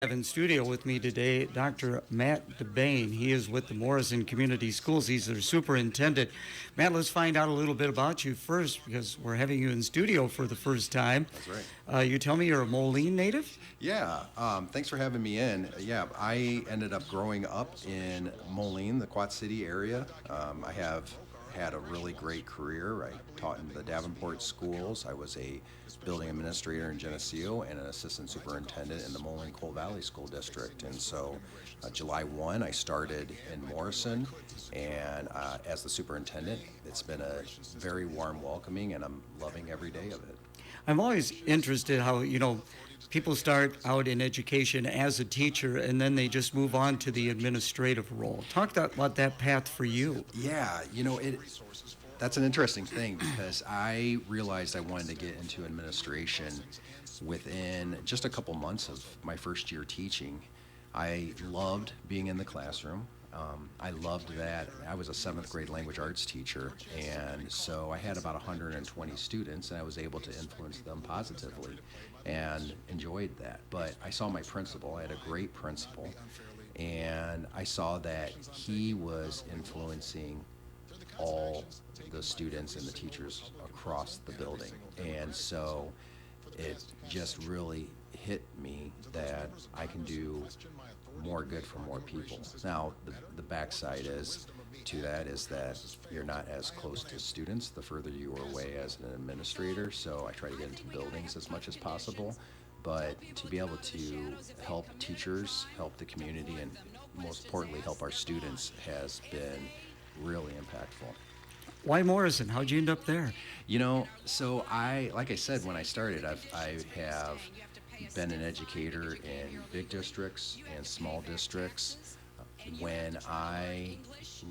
have in studio with me today Dr. Matt DeBaene. He is with the Morrison Community Schools. He's their superintendent. Matt, let's find out a little bit about you first because we're having you in studio for the first time. That's right. You tell me you're a Moline native? Yeah, thanks for having me in. Yeah, I ended up growing up in Moline, the Quad City area. I have had a really great career. I taught in the Davenport schools. I was a building administrator in Geneseo and an assistant superintendent in the Moline Coal Valley School District. And so July 1, I started in Morrison, and as the superintendent, it's been a very warm welcoming, and I'm loving every day of it. I'm always interested how, people start out in education as a teacher and then they just move on to the administrative role. Talk about that path for you. Yeah, that's an interesting thing because I realized I wanted to get into administration within just a couple months of my first year teaching. I loved being in the classroom. I loved that. I was a seventh grade language arts teacher, and so I had about 120 students, and I was able to influence them positively and enjoyed that. But I saw my principal. I had a great principal, and I saw that he was influencing all the students and the teachers across the building. And so it just really hit me that I can do more good for more people. Now, the backside to that is that you're not as close to students the further you are away as an administrator, so I try to get into buildings as much as possible. But to be able to help teachers, help the community, and most importantly, help our students has been really impactful. Why Morrison? How'd you end up there? So like I said, when I started, I have been an educator in big districts and small districts. When I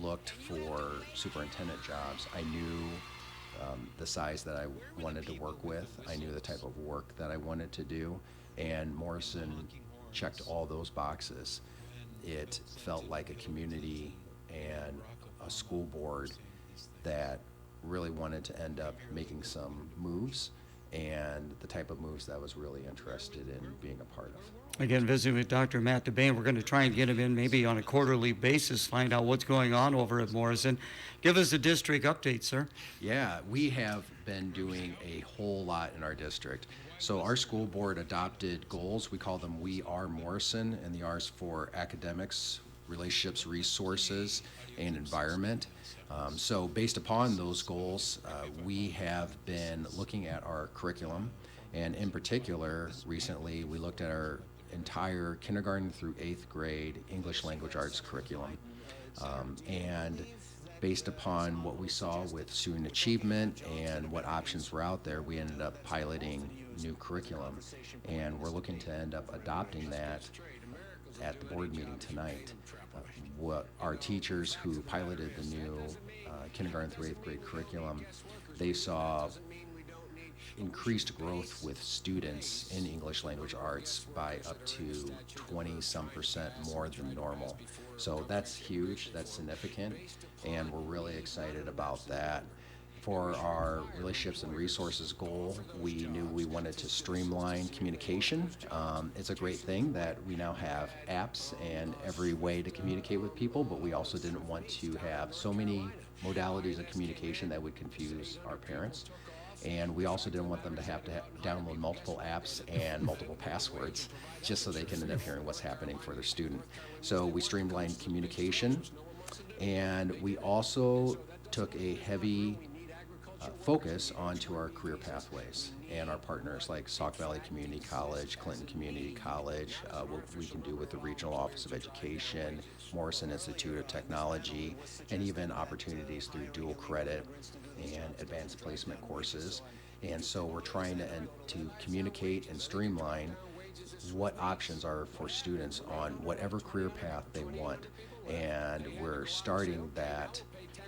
looked for superintendent jobs, I knew the size that I wanted to work with. I knew the type of work that I wanted to do, and Morrison checked all those boxes. It felt like a community and a school board that really wanted to end up making some moves, and the type of moves that I was really interested in being a part of. Again, visiting with Dr. Matt DeBaene. We're going to try and get him in maybe on a quarterly basis, find out what's going on over at Morrison. Give us a district update, sir. Yeah, we have been doing a whole lot in our district. So our school board adopted goals. We call them We Are Morrison, and the R's for academics, relationships, resources, and environment. So based upon those goals, we have been looking at our curriculum, and in particular, recently we looked at our entire kindergarten through 8th grade English language arts curriculum. And based upon what we saw with student achievement and what options were out there, we ended up piloting new curriculum, and we're looking to end up adopting that at the board meeting tonight. What our teachers who piloted the new kindergarten through 8th grade curriculum, they saw increased growth with students in English language arts by up to 20% more than normal. So that's huge, that's significant, and we're really excited about that. For our relationships and resources goal, we knew we wanted to streamline communication. It's a great thing that we now have apps and every way to communicate with people, but we also didn't want to have so many modalities of communication that would confuse our parents. And we also didn't want them to have download multiple apps and multiple passwords just so they can end up hearing what's happening for their student. So we streamlined communication, and we also took a heavy focus onto our career pathways and our partners like Sauk Valley Community College, Clinton Community College, what we can do with the Regional Office of Education, Morrison Institute of Technology, and even opportunities through dual credit and advanced placement courses. And so we're trying to communicate and streamline what options are for students on whatever career path they want. And we're starting that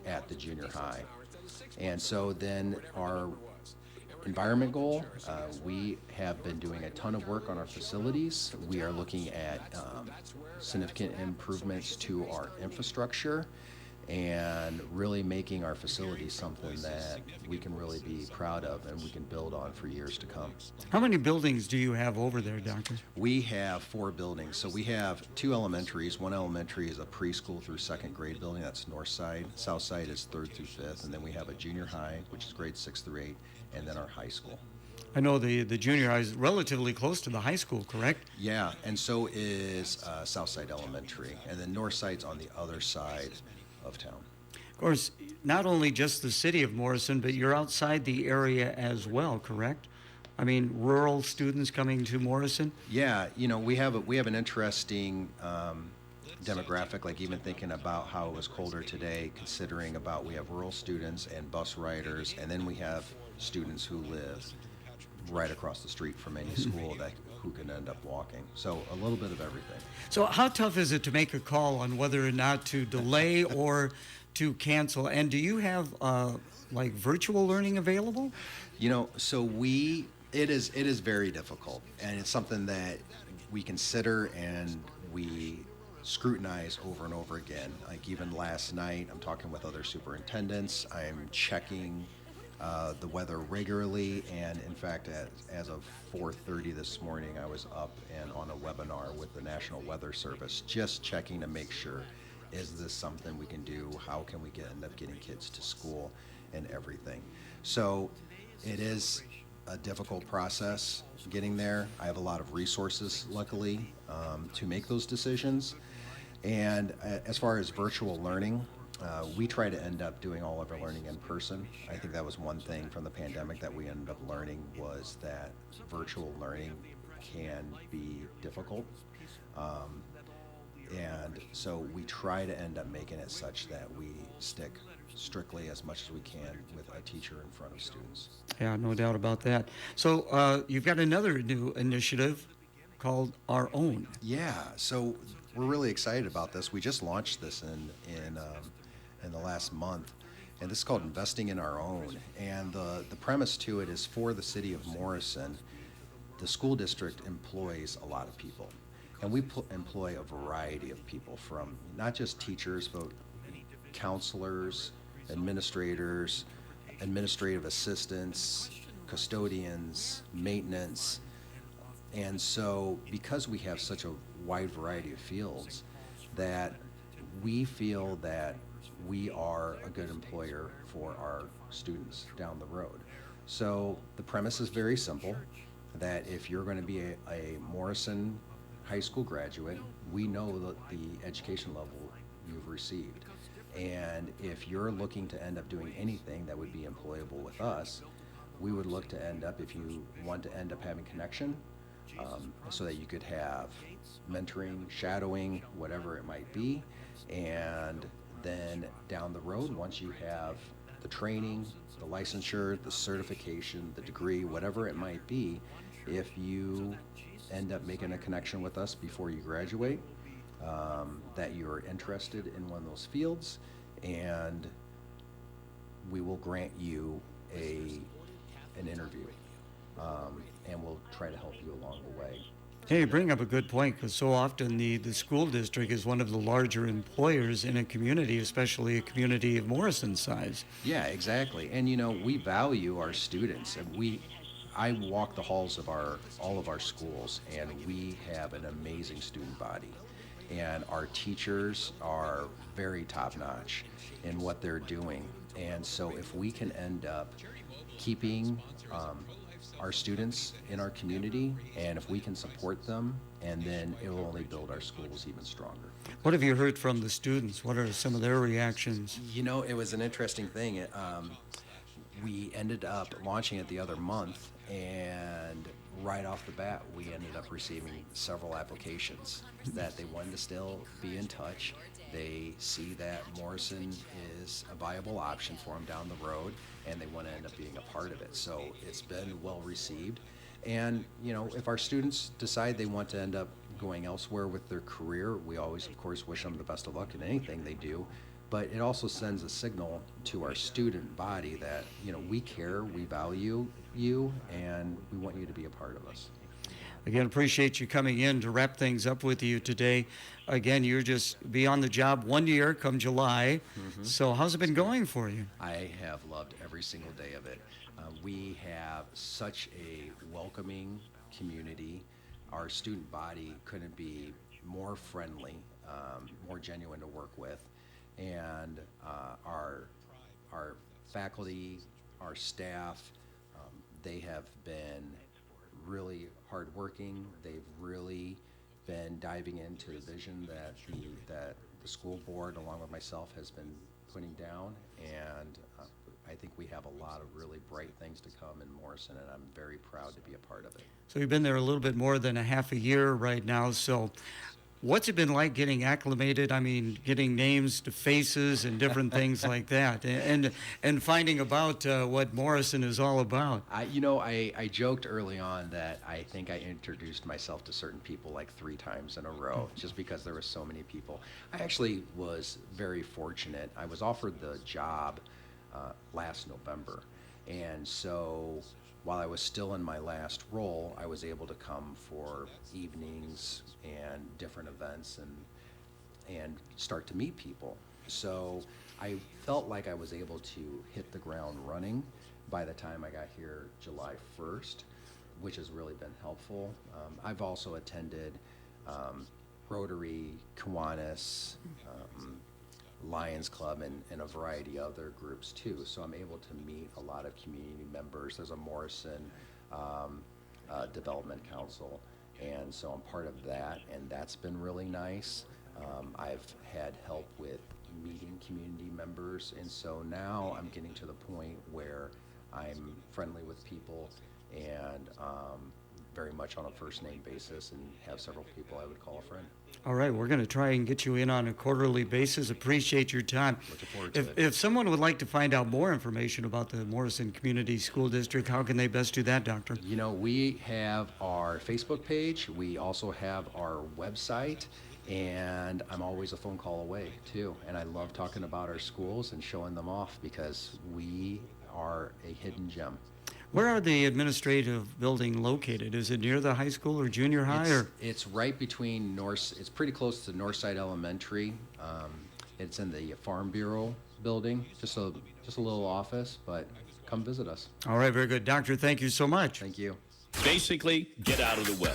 at the junior high. And so then our environment goal, we have been doing a ton of work on our facilities. We are looking at significant improvements to our infrastructure, and really making our facility something that we can really be proud of and we can build on for years to come. How many buildings do you have over there, Doctor? We have 4 buildings. So we have 2 elementaries. One elementary is a preschool through 2nd grade building. That's north side. South side is 3rd through 5th. And then we have a junior high, which is grades 6 through 8, and then our high school. I know the junior high is relatively close to the high school, correct? Yeah, and so is Southside Elementary. And then north side's on the other side of town. Of course, not only just the city of Morrison, but you're outside the area as well, correct? I mean, rural students coming to Morrison? Yeah, we have an interesting demographic, like even thinking about how it was colder today, considering about we have rural students and bus riders, and then we have students who live right across the street from any school who can end up walking. So a little bit of everything. So how tough is it to make a call on whether or not to delay or to cancel? And do you have like virtual learning available? So it is very difficult, and it's something that we consider and we scrutinize over and over again. Like even last night, I'm talking with other superintendents. I'm checking the weather regularly, and in fact, as of 4:30 this morning, I was up and on a webinar with the National Weather Service, just checking to make sure, is this something we can do? How can we end up getting kids to school and everything? So it is a difficult process getting there. I have a lot of resources, luckily, to make those decisions. And as far as virtual learning, we try to end up doing all of our learning in person. I think that was one thing from the pandemic that we ended up learning, was that virtual learning can be difficult. And so we try to end up making it such that we stick strictly as much as we can with a teacher in front of students. Yeah, no doubt about that. So you've got another new initiative called Our Own. Yeah, so we're really excited about this. We just launched this in the last month, and this is called Investing in Our Own. And the premise to it is, for the city of Morrison, the school district employs a lot of people. And we employ a variety of people, from not just teachers, but counselors, administrators, administrative assistants, custodians, maintenance. And so because we have such a wide variety of fields, that we feel that we are a good employer for our students down the road. So the premise is very simple, that if you're going to be a Morrison high school graduate, we know the education level you've received. And if you're looking to end up doing anything that would be employable with us, we would look to end up, if you want to end up having connection, so that you could have mentoring, shadowing, whatever it might be. And then down the road, once you have the training, the licensure, the certification, the degree, whatever it might be, if you end up making a connection with us before you graduate, that you're interested in one of those fields, and we will grant you an interview, and we'll try to help you along the way. Hey, you bring up a good point, because so often the school district is one of the larger employers in a community, especially a community of Morrison size. Yeah, exactly. And we value our students, and I walk the halls of all of our schools, and we have an amazing student body. And our teachers are very top-notch in what they're doing. And so if we can end up keeping our students in our community, and if we can support them, and then it will only build our schools even stronger. What have you heard from the students? What are some of their reactions? It was an interesting thing. We ended up launching it the other month, and right off the bat, we ended up receiving several applications that they wanted to still be in touch. They see that Morrison is a viable option for them down the road, and they want to end up being a part of it. So it's been well received. And, if our students decide they want to end up going elsewhere with their career, we always, of course, wish them the best of luck in anything they do. But it also sends a signal to our student body that, we care, we value you, and we want you to be a part of us. Again, appreciate you coming in to wrap things up with you today. Again, you're just be on the job 1 year come July. So how's it been going for you? I have loved every single day of it. We have such a welcoming community. Our student body couldn't be more friendly, more genuine to work with, and our faculty, our staff, they have been really hardworking. They've really been diving into the vision that the school board, along with myself, has been putting down, and I think we have a lot of really bright things to come in Morrison, and I'm very proud to be a part of it. So you've been there a little bit more than a half a year right now. So what's it been like getting acclimated? I mean, getting names to faces and different things like that, and finding about what Morrison is all about. I joked early on that I think I introduced myself to certain people like 3 times in a row, just because there were so many people. I actually was very fortunate. I was offered the job last November, and so while I was still in my last role, I was able to come for evenings and different events and start to meet people. So I felt like I was able to hit the ground running by the time I got here July 1st, which has really been helpful. I've also attended Rotary, Kiwanis, Lions Club, and a variety of other groups too. So I'm able to meet a lot of community members. There's a Morrison Development Council, and so I'm part of that, and that's been really nice. I've had help with meeting community members, and so now I'm getting to the point where I'm friendly with people and very much on a first name basis, and have several people I would call a friend. All right, we're going to try and get you in on a quarterly basis. Appreciate your time. Looking forward to it. If someone would like to find out more information about the Morrison Community School District, how can they best do that, Doctor? We have our Facebook page. We also have our website, and I'm always a phone call away too. And I love talking about our schools and showing them off, because we are a hidden gem. Where are the administrative building located? Is it near the high school or junior high? It's right between it's pretty close to Northside Elementary. It's in the Farm Bureau building, just a little office, but come visit us. All right, very good. Doctor, thank you so much. Thank you. Basically, get out of the way.